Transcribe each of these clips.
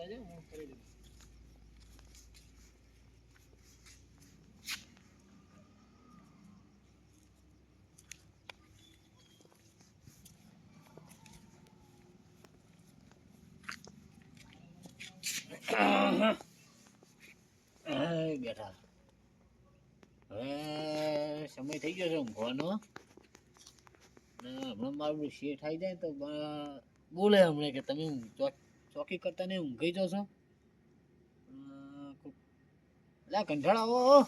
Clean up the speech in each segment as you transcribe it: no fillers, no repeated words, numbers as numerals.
બતાજે હું કરી દઉં. બેઠા હવે સમય થઈ ગયો છે ઊંઘવાનો. હમણાં મારું શેઠ આવી જાય તો બોલે હમણાં કે તમે ચોકી કરતા નહીં ઊંઘી જશો. એટલે કંટાળો આવો.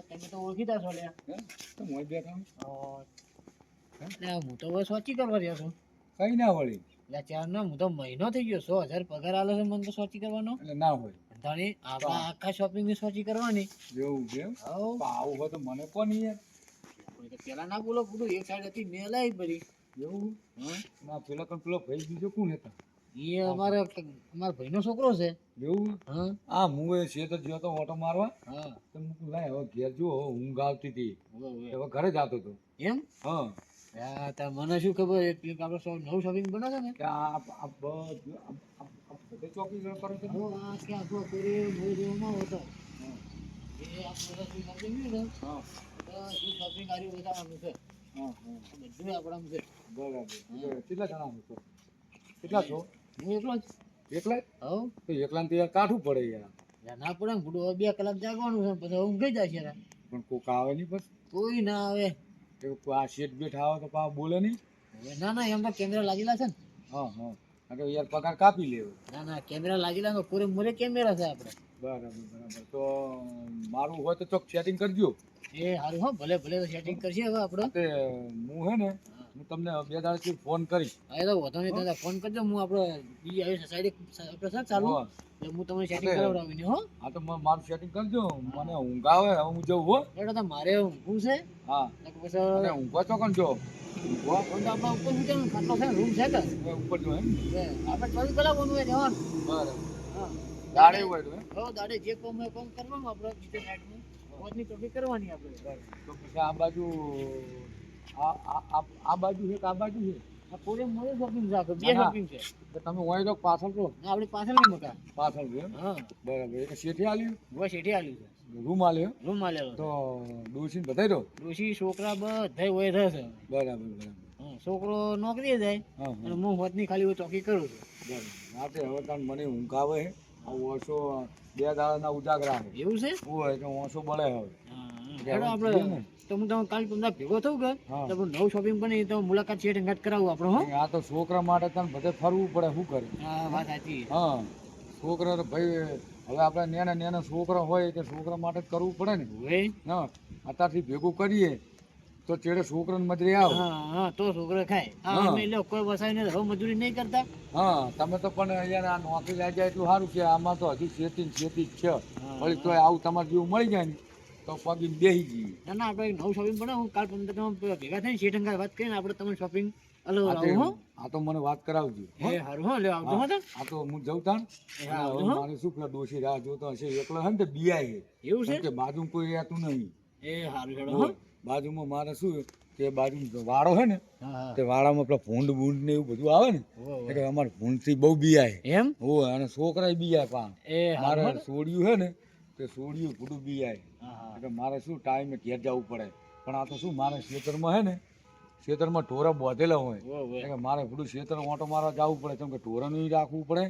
તમે તો ઓળખીતા છો લ્યા. હું તો બસ સોચી કરવા રહ્યો છું. કઈ ના વળી એટલે ચાર નો હું તો મહિનો થઈ ગયો 100,000 પગાર આલે છે મને તો સોચી કરવાનો. એટલે ના હોય ધણી આપણા આખા શોપિંગ ની સોચી કરવાની. જેવું છે હવ આવું હોય તો મને કોણ યાર કોઈ તો પેલા ના બોલો પૂરું એક સાઈડ હતી મેં લાવી બધી. એવું હા ના પેલા પણ પેલો ભાઈ બીજો કોણ હતા એ અમારા ભાઈનો છોકરો છે. એવું હા આ હું એ છે તો જ્યો તો ઓટો મારવા હા તો હું લાય હવે ઘેર જો ઊંઘ આવતી હતી હવે હવે ઘરે જતો હતો એમ હા મને શું ખબર આપણે નવું શોપિંગ બનાવે ને કે આ બધે ચોકી કરો છો આ કે આખો પૂરી મોજમાં હતો એ આપણે શું શોપિંગ ને હા શું શોપિંગ કર્યું બતાવવાનું છે. હા બધું આપણામાં છે. બરાબર કેટલા જણા છો કેટલા છો હું એકલો જ. એકલા હવ તો એકલા ને યાર કાઠું પડે યાર ના પડે ને બુડો 2 કલાક જાગવાનું છે પછી ઊંઘી જાય છે. પણ કોક આવે નહીં પછી કોઈ ના આવે. આ શેઠ બેઠ આવે તો પા બોલે નહીં ના ના એમ તો કેમેરા લાગેલા છે ને. હા તો યાર પગાર કાપી લેવો ના ના કેમેરા લાગેલા છે પૂરે મોરે કેમેરા છે આપણે. બરાબર તો મારું હોય તો ચોક સેટિંગ કરજો એ સારું હો ભલે ભલે સેટિંગ કરશે હવે આપણે. તે હું હે ને હું તમને 2 દાડાથી ફોન કરીશ. હા તો વધો નહીં દાદા ફોન કરજો હું આપણે બીજી આવી સાઈડ આપણે સર ચાલુ એટલે હું તમને સેટિંગ કરાવડાવીને હો. હા તો મારું સેટિંગ કરજો મને ઊંઘ આવે હવે હું જઉં હો એટલે તો મારે ઊંઘવું છે. હા પછી અને ઊંઘવા ચોકન જો ફોન તો આપણા ઉપર મૂકેલું ખાટલો છે રૂમ છે કે ઉપર જો એમ આપણે 24 કલાક ઓનું હોય જવાનું. બરાબર હા દાડે હોય તો હો દાડે જે કામ હોય કામ કરવાનું આપણે બીજે નાઈટમાં રોજની ચોકી કરવાની આપણે. તો પછી આ બાજુ આ બાજુ છે કે આ બાજુ છે આ પૂરે મોરે શોપિંગ છે આપણે બે શોપિંગ છે. તો તમે હોય તો પાછળ રહો ના આપણી પાછળની મકા. પાછળ છે એમ હા બરાબર એક શેઠી આલ્યું બસ એઠી આલ્યું છે રૂમ આલ્યો રૂમ આલેલો તો ડોસીને બધાઈ દો ડોશી છોકરા બધા હોય રહેશે. બરાબર છોકરો નોકરીએ જાય હા અને હું હોતની ખાલી ચોકી કરું છું. બરાબર રાતે હવે તાણ મને ઊંઘ આવે છે આવું ઓછો 2 દાડાના ઉજાગરા છે એવું છે. હોય કે ઓછો બળે હવે હેડો આપણે તો હું તમે કાલ તમને ભેગો થઉં કે તો નવું શોપિંગ બની તો મુલાકાત છે ઘાટ કરાવું આપણે હો. આ તો છોકરા માટે તને બધે ફરવું પડે શું કરે હા વાત સાચી. હા છોકરા તો ભાઈ હવે આપણે નાના છોકરા હોય કે છોકરા માટે જ કરવું પડે ને હોય હા અત્યારથી ભેગું કરીએ તો ચેડે છોકરાને મજરી આવે હા તો છોકરા ખાય. હા અમે લો કોઈ વસાઈને હવે મજૂરી નહીં કરતા. હા તમે તો પણ યાર આ નોકરી લાગી જાય એટલું સારું છે આમાં તો હજી શેતી જ છે વળી તોય આવું તમારે જેવું મળી જાય ને તો પગીને બેસી જઈએ. ના ના આપણે નવું શોપિંગ બનાવું કાલ તમે ભેગા થઈને શેઠ અંગાર વાત કરીને આપણે તમે શોપિંગ અલગ આવું હો. આ તો મને વાત કરાવજો એ સારું હો લે આવજો હો તો. આ તો હું જઉં તાણ મારે શું પેલા ડોશી રાહ જોતો હશે એકલો હે ને તે બિયાય એવું છે કે બાજુમાં કોઈ રહેતું નહીં. એ સારું હેડો હો. બાજુમાં મારે શું કે બાજુ વાડો હે ને હા તે વાડામાં પેલા ભૂંડ બૂંડ ને એવું બધું આવે ને એટલે અમારે ભૂંડથી બહુ બિયાય એમ હોય અને છોકરા બિયાય પાન એ મારે સારું સોડિયું હે ને તે સોડિયું ભૂડું બિયાય એટલે મારે શું ટાઈમે ઘેર જવું પડે પણ આ તો શું મારે ખેતરમાં હે ને ખેતરમાં ઢોરા બાંધેલા હોય એટલે મારે બધું ખેતર ઓટો મારવા જવું પડે કેમ કે ઢોરાનું રાખવું પડે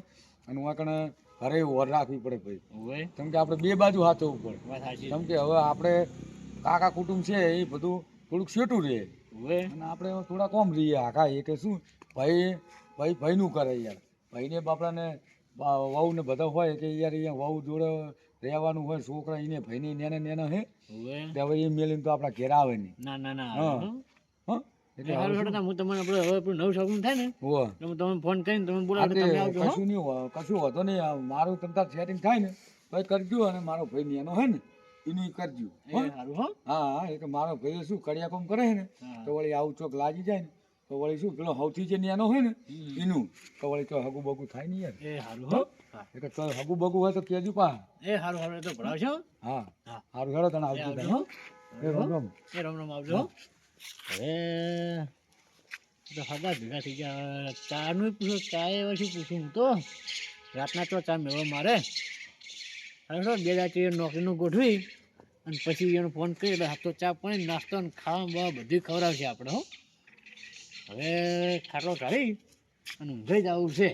અને હું કણે ઘરે ઓર રાખવી પડે ભાઈ કેમ કે આપણે 2 બાજુ હાચવવું પડે કેમ કે હવે આપણે કાકા કુટુંબ છે એ બધું થોડુંક સેટું રહે અને આપણે થોડા કોમ રહીએ આખા એ કે શું ભાઈનું કરે યાર ભાઈને બાપડાને વહુ ને બધા હોય કે યાર અહીંયા વહુ જોડે રહેવાનું હોય છોકરા એને ભાઈને નેના હે તે હવે એ મેલીને તો આપણા ઘેર આવે નહીં. ના ના ના હા હા એટલે હારું હેડો હું તમને આપણે હવે આપણું નવું શોપિંગ થાય ને હોવે તો હું તમને ફોન કરીને તમે બોલાવો તમે આવજો હો. કશું નહીં કશું હોતો નહીં મારું તમતાર સેટિંગ થાય ને તો કરજો અને મારો ભાઈ નેનો હે ને એનું કરજો સારું હો. હા એટલે મારો ભાઈ શું કડિયા કામ કરે છે ને તો વળી આવું ચોક લાગી જાય ને તો વળી શું પેલો સૌથી જે નેનો હોય ને એનું તો વળી તો હગું બગું થાય નહીં યાર. એ સારું હો. હા. એટલે તો હગું બગું હોય તો કેજો પા. એ હારું હારું એ તો ભરાવશો. હા હા. સારું હેડો તને એ આવજો આવજો તને. હો. એ રામ રામ. એ રામ રામ આવજો હો. હવે તો હગા ભેગા થઈ ગયા ચાનું પૂછો ચા એવા શું પૂછું હું તો રાતના તો ચા મેળવો મારે હવે બે દાટી નોકરીનું ગોઠવી અને પછી એનો ફોન કરી એટલે હાથ તો ચા પાણી નાસ્તો ને ખાવા બાવા બધું ખવડાવશે આપણે હો હવે ખાટલો કાઢી અને ઊંઘાઈ જ આવું છે